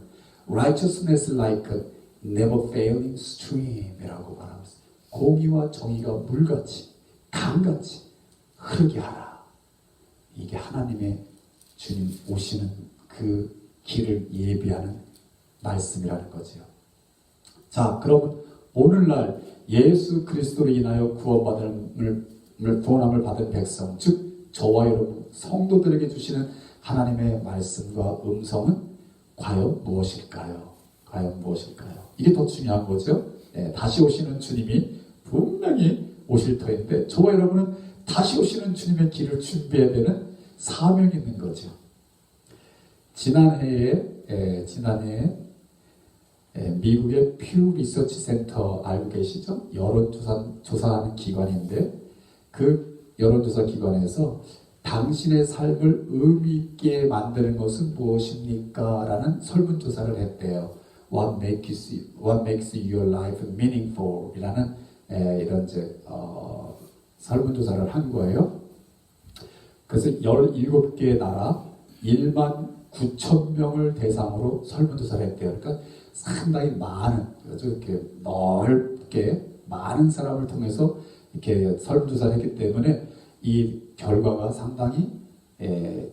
righteousness like a never failing stream 이라고 말하고 있습니다. 공의와 정의가 물같이 강같이 흐르게 하라. 이게 하나님의 주님 오시는 그 길을 예비하는 말씀이라는 거지요. 자, 그럼 오늘날 예수 그리스도로 인하여 구원함을 받은 백성, 즉 저와 여러분 성도들에게 주시는 하나님의 말씀과 음성은 과연 무엇일까요? 과연 무엇일까요? 이게 더 중요한 거죠. 다시 오시는 주님이 분명히 오실 터인데 저와 여러분은 다시 오시는 주님의 길을 준비해야 되는 사명이 있는 거죠. 지난해에 미국의 퓨 리서치 센터 알고 계시죠? 여론조사하는 기관인데 그 여론조사 기관에서 당신의 삶을 의미 있게 만드는 것은 무엇입니까? 라는 설문조사를 했대요. What makes your life meaningful? 이라는 이런 설문조사를 한 거예요. 그래서 17개의 나라 1만 9천 명을 대상으로 설문조사를 했대요. 그러니까 상당히 많은, 이렇게 넓게 많은 사람을 통해서 이렇게 설문조사를 했기 때문에 이 결과가 상당히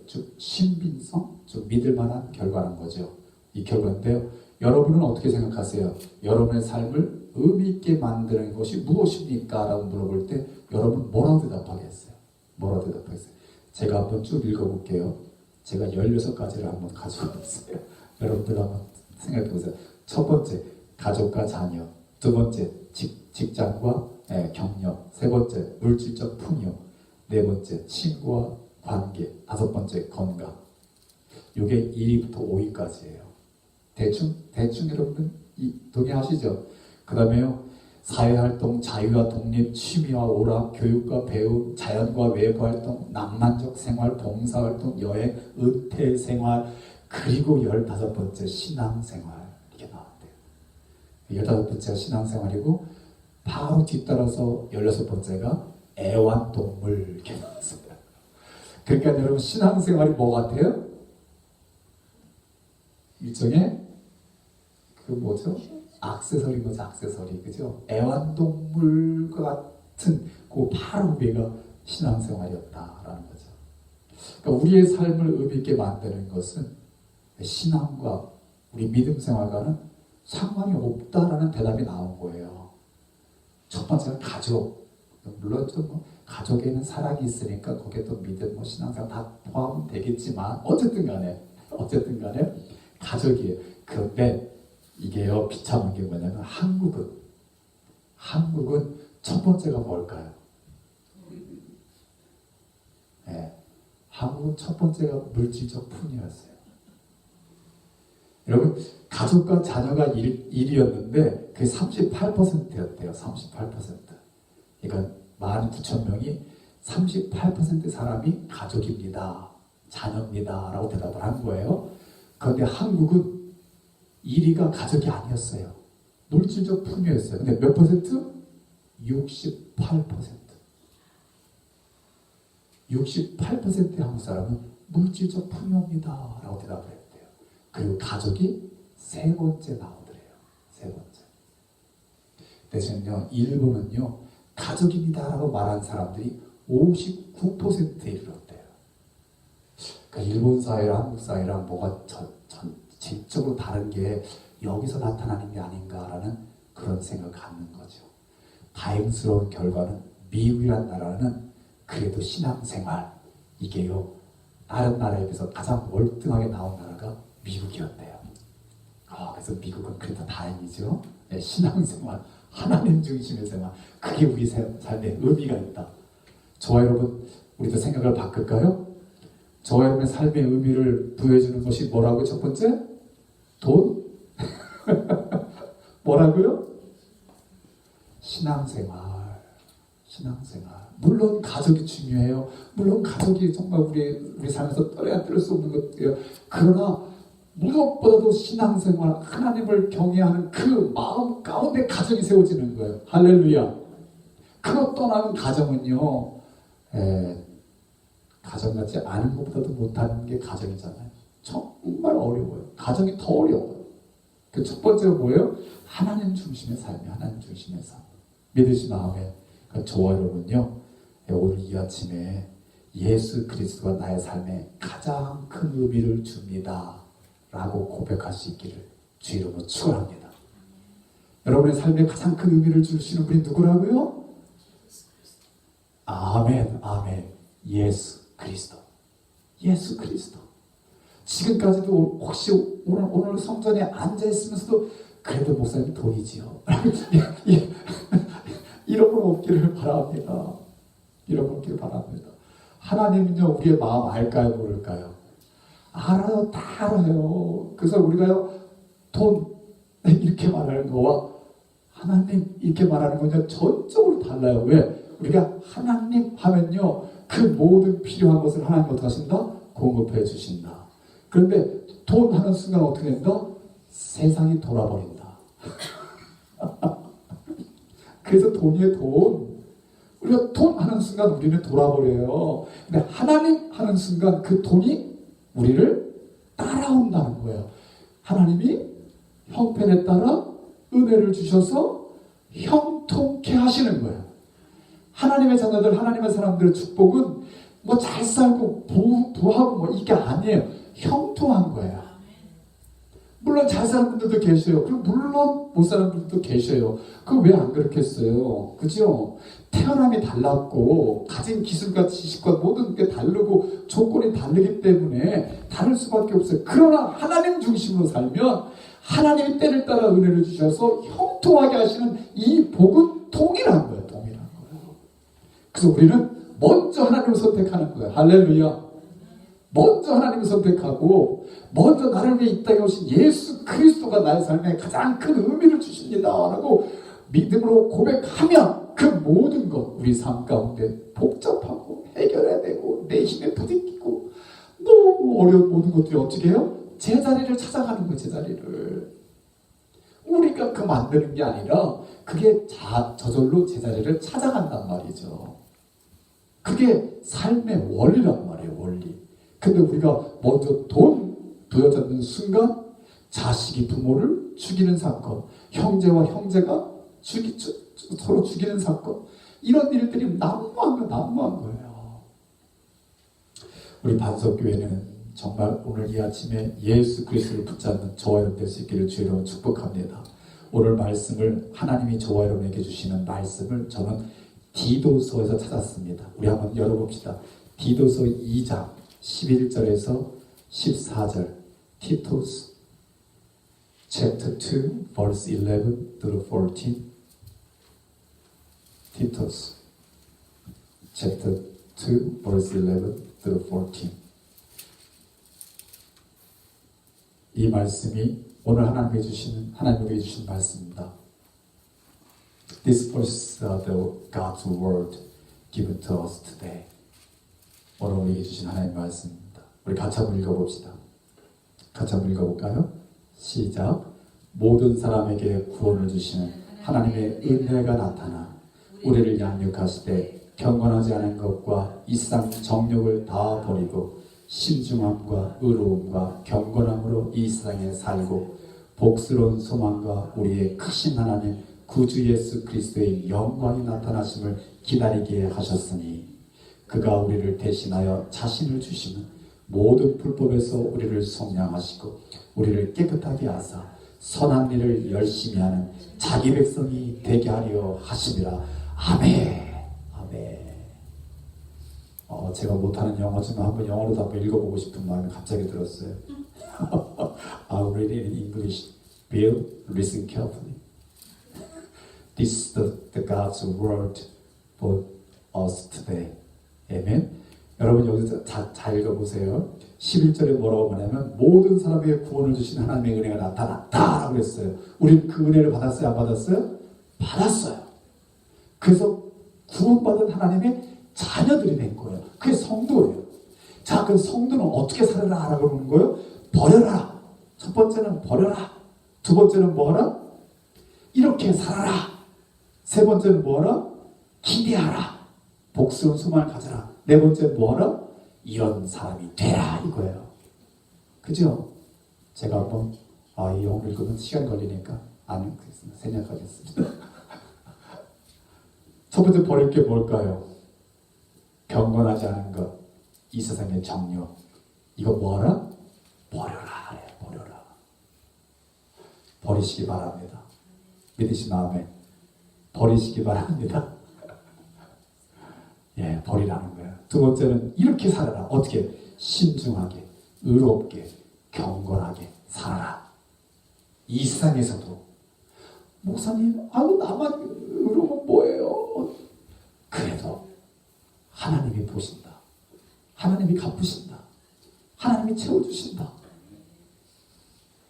좀 신빙성, 좀 믿을 만한 결과라는 거죠. 이 결과인데요. 여러분은 어떻게 생각하세요? 여러분의 삶을 의미 있게 만드는 것이 무엇입니까? 라고 물어볼 때 여러분 뭐라고 대답하겠어요? 뭐라고 대답하겠어요? 제가 한번 쭉 읽어볼게요. 제가 16가지를 한번 가져왔어요. 여러분들 한번 생각해 보세요. 첫 번째, 가족과 자녀. 두 번째, 직장과 경력. 세 번째, 물질적 풍요. 네 번째, 친구와 관계. 다섯 번째, 건강. 이게 1위부터 5위까지예요. 대충 여러분들 동의하시죠? 그 다음에요, 사회활동, 자유와 독립, 취미와 오락, 교육과 배움, 자연과 외부 활동, 낭만적 생활, 봉사활동, 여행, 은퇴 생활, 그리고 15번째 신앙생활. 이렇게 나왔대요. 15번째가 신앙생활이고 바로 뒤따라서 16번째가 애완동물 이렇게 나왔어요. 그러니까 여러분 신앙생활이 뭐 같아요? 일종의 액세서리 거죠. 액세서리, 그죠? 애완동물과 같은 그 바로 위가 신앙생활이었다라는 거죠. 그러니까 우리의 삶을 의미 있게 만드는 것은 신앙과 우리 믿음 생활과는 상관이 없다라는 대답이 나온 거예요. 첫 번째는 가족. 물론 가족에는 사랑이 있으니까 거기에 또 믿음, 신앙생활 다 포함되겠지만 어쨌든 간에 가족이에요. 그런데 이게요, 비참한 게 뭐냐면 한국은 첫 번째가 뭘까요? 한국은 첫 번째가 물질적 풍요였어요. 여러분, 가족과 자녀가 1위였는데 그게 38%였대요. 38%. 그러니까 19,000명이 38% 사람이 가족입니다, 자녀입니다 라고 대답을 한 거예요. 그런데 한국은 1위가 가족이 아니었어요. 물질적 풍요였어요. 근데 몇 퍼센트? 68%. 68%의 한국 사람은 물질적 풍요입니다 라고 대답을 했대요. 그리고 가족이 세 번째 나오더래요. 세 번째. 대신요, 일본은요, 가족입니다 라고 말한 사람들이 59%에 이르렀대요. 그러니까 일본 사회랑 한국 사회랑 뭐가 질적으로 다른 게 여기서 나타나는 게 아닌가라는 그런 생각을 갖는 거죠. 다행스러운 결과는 미국이란 나라는 그래도 신앙생활, 이게요, 다른 나라에 비해서 가장 월등하게 나온 나라가 미국이었대요. 그래서 미국은 그래도 다행이죠. 신앙생활, 하나님 중심의 생활, 그게 우리 삶에 의미가 있다. 저와 여러분, 우리도 생각을 바꿀까요? 저와 여러분의 삶의 의미를 부여해주는 것이 뭐라고? 첫 번째? 돈? 뭐라고요? 신앙생활. 물론 가족이 중요해요. 물론 가족이 정말 우리 삶에서 떠나야 뗄 수 없는 것이에요. 그러나 무엇보다도 신앙생활, 하나님을 경외하는 그 마음 가운데 가정이 세워지는 거예요. 할렐루야. 그것 떠나는 가정은요, 가정 같지 않은 것보다도 못하는 게 가정이잖아요. 정말 어려워요. 가정이 더 어려워요. 그 첫 번째가 뭐예요? 하나님 중심의 삶이에요. 하나님 중심의 삶. 믿으시 마음에. 그러니까 저와 여러분요, 오늘 이 아침에 예수 그리스도가 나의 삶에 가장 큰 의미를 줍니다 라고 고백할 수 있기를 주 이름으로 축원합니다. 여러분의 삶에 가장 큰 의미를 주시는 분이 누구라고요? 아멘, 아멘. 예수 그리스도. 예수 그리스도. 지금까지도 혹시 오늘 성전에 앉아 있으면서도 그래도 목사님 돈이지요. 이런 건 없기를 바랍니다. 이런 건 없기를 바랍니다. 하나님은요, 우리의 마음 알까요, 모를까요? 알아요, 다 알아요. 그래서 우리가요, 돈 이렇게 말하는 거와 하나님 이렇게 말하는 건요, 전적으로 달라요. 왜? 우리가 하나님 하면요, 그 모든 필요한 것을 하나님 어떻게 하신다? 공급해 주신다. 그런데 돈 하는 순간 어떻게 된다? 세상이 돌아버린다. 그래서 돈이에요, 돈. 우리가 돈 하는 순간 우리는 돌아버려요. 근데 하나님 하는 순간 그 돈이 우리를 따라온다는 거예요. 하나님이 형편에 따라 은혜를 주셔서 형통케 하시는 거예요. 하나님의 자녀들, 하나님의 사람들의 축복은 뭐 잘 살고 부하고 뭐 이게 아니에요. 형통한 거예요. 물론 잘 사는 분들도 계셔요. 그리고 물론 못 사는 분들도 계셔요. 그거 왜 안 그렇겠어요? 그죠? 태어남이 달랐고 가진 기술과 지식과 모든 게 다르고 조건이 다르기 때문에 다를 수밖에 없어요. 그러나 하나님 중심으로 살면 하나님이 때를 따라 은혜를 주셔서 형통하게 하시는 이 복은 동일한 거예요. 동일한 거예요. 그래서 우리는 먼저 하나님을 선택하는 거예요. 할렐루야. 먼저 하나님을 선택하고 먼저 나를 위해 이 땅에 오신 예수 그리스도가 나의 삶에 가장 큰 의미를 주십니다 라고 믿음으로 고백하면 그 모든 것 우리 삶 가운데 복잡하고 해결해야 되고 내 힘에 부딪히고 너무 어려운 모든 것들이 어떻게 해요? 제자리를 찾아가는 거예요. 제자리를. 우리가 그 만드는 게 아니라 그게 저절로 제자리를 찾아간단 말이죠. 그게 삶의 원리란 말이에요. 원리. 근데 우리가 먼저 돈 부여잡는 순간 자식이 부모를 죽이는 사건, 형제와 형제가 서로 죽이는 사건, 이런 일들이 난무한 거예요. 우리 반석교회는 정말 오늘 이 아침에 예수 그리스도를 붙잡는 저와 여러분 될 수 있기를 주로 축복합니다. 오늘 말씀을 하나님이 저와 여러분에게 주시는 말씀을 저는 디도서에서 찾았습니다. 우리 한번 열어봅시다. 디도서 2장 11절에서 14절 티토스 chapter 2 verse 11 through 14 티토스 chapter 2 verse 11 through 14 이 말씀이 오늘 하나님에게 주신 말씀입니다. This verse is the God's word given to us today. 오늘 우리에게 주신 하나님의 말씀입니다. 우리 같이 한번 읽어봅시다. 같이 한번 읽어볼까요? 시작. 모든 사람에게 구원을 주시는 하나님의 은혜가 나타나 우리를 양육하시되 경건하지 않은 것과 이 세상 정욕을 다 버리고 신중함과 의로움과 경건함으로 이 세상에 살고 복스러운 소망과 우리의 크신 하나님 구주 예수 그리스도의 영광이 나타나심을 기다리게 하셨으니 그가 우리를 대신하여 자신을 주시는 모든 불법에서 우리를 속량하시고 우리를 깨끗하게 하사 선한 일을 열심히 하는 자기 백성이 되게 하려 하심이라. 아멘. 아멘. 제가 못하는 영어지만 한번 영어로도 한번 읽어보고 싶은 마음이 갑자기 들었어요. I'll read it in English. Bill, listen carefully. This is the God's word for us today. 아멘. 여러분 여기서 잘 읽어보세요. 11절에 뭐라고 말하냐면 모든 사람에게 구원을 주신 하나님의 은혜가 나타났다라고 했어요. 우린 그 은혜를 받았어요? 안 받았어요? 받았어요. 그래서 구원받은 하나님의 자녀들이 된 거예요. 그게 성도예요. 자, 그 성도는 어떻게 살아라 라고 그러는 거예요? 버려라. 첫 번째는 버려라. 두 번째는 뭐하라? 이렇게 살아라. 세 번째는 뭐하라? 기대하라. 복스러운 소망을 가져라. 네 번째는 뭐하라? 이런 사람이 되라 이거예요. 그죠? 제가 한번 이 영어 읽으면 시간 걸리니까 안 생략하겠습니다. 첫 번째 버릴 게 뭘까요? 경건하지 않은 것, 이 세상의 정욕. 이거 뭐하라? 버려라. 버려라. 버리시기 바랍니다. 믿으신 마음에 버리시기 바랍니다. 예, 버리라는 거예요. 두 번째는 이렇게 살아라. 어떻게? 신중하게, 의롭게, 경건하게 살아라. 이 세상에서도 목사님, 아유 나만 의로우면 뭐예요? 그래도 하나님이 보신다. 하나님이 갚으신다. 하나님이 채워주신다.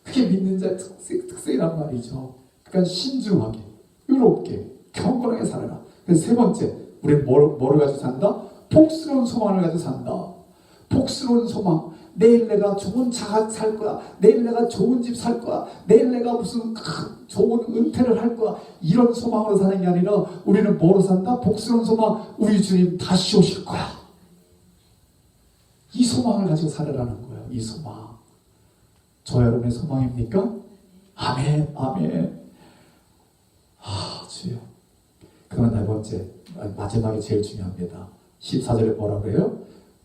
그게 믿는 자의 특성이란 말이죠. 그러니까 신중하게, 의롭게, 경건하게 살아라. 그래서 세 번째, 우리는 뭐를 가지고 산다? 복스러운 소망을 가지고 산다. 복스러운 소망. 내일 내가 좋은 차 살 거야. 내일 내가 좋은 집 살 거야. 내일 내가 무슨 좋은 은퇴를 할 거야. 이런 소망으로 사는 게 아니라 우리는 뭐로 산다? 복스러운 소망. 우리 주님 다시 오실 거야. 이 소망을 가지고 살아라는 거예요. 이 소망. 저 여러분의 소망입니까? 아멘, 아멘. 주여. 그러면 네 번째, 마지막에 제일 중요합니다. 14절에 뭐라고 해요?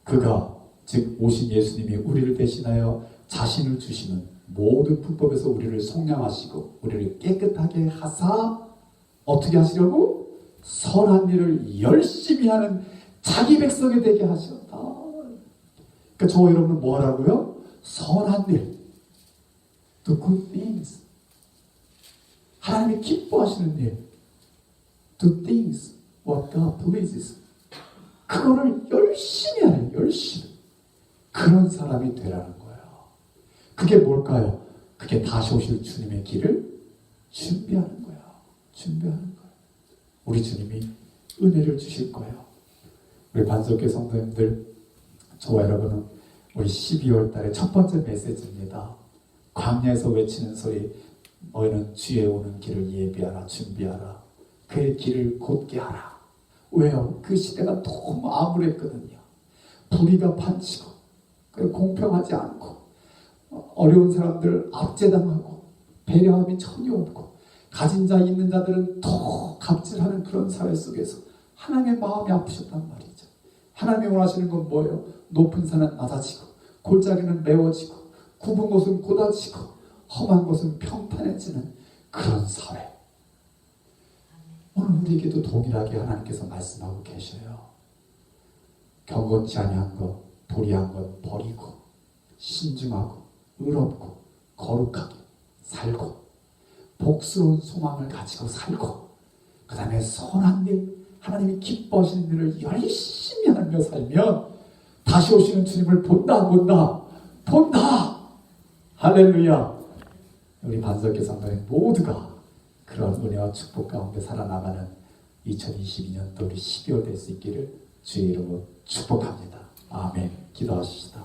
그가, 즉 오신 예수님이 우리를 대신하여 자신을 주시는 모든 불법에서 우리를 속량하시고 우리를 깨끗하게 하사 어떻게 하시려고? 선한 일을 열심히 하는 자기 백성이 되게 하셨다. 그러니까 저 여러분은 뭐 하라고요? 선한 일, the good things. 하나님이 기뻐하시는 일, do things what God pleases. 그거를 열심히 하는, 열심히. 그런 사람이 되라는 거예요. 그게 뭘까요? 그게 다시 오실 주님의 길을 준비하는 거예요. 준비하는 거예요. 우리 주님이 은혜를 주실 거예요. 우리 반석교 성도님들, 저와 여러분은 우리 12월 달의 첫 번째 메시지입니다. 광야에서 외치는 소리, 너희는 주에 오는 길을 예비하라, 준비하라. 그의 길을 곧게 하라. 왜요? 그 시대가 너무 암울했거든요. 불의가 판치고 공평하지 않고 어려운 사람들 압제당하고 배려함이 전혀 없고 가진 자 있는 자들은 더 갑질하는 그런 사회 속에서 하나님의 마음이 아프셨단 말이죠. 하나님이 원하시는 건 뭐예요? 높은 산은 낮아지고 골짜기는 메워지고 굽은 곳은 곧아지고 험한 곳은 평탄해지는 그런 사회. 오늘 우리에게도 동일하게 하나님께서 말씀하고 계셔요. 경건치 아니한 것, 불의한 것 버리고 신중하고 의롭고 거룩하게 살고 복스러운 소망을 가지고 살고 그 다음에 선한 일, 하나님이 기뻐하시는 일을 열심히 하며 살면 다시 오시는 주님을 본다. 할렐루야. 우리 반석교 성도님 모두가 그런 은혜와 축복 가운데 살아나가는 2022년도 우리 12월 될 수 있기를 주의 이름으로 축복합니다. 아멘. 기도하시다.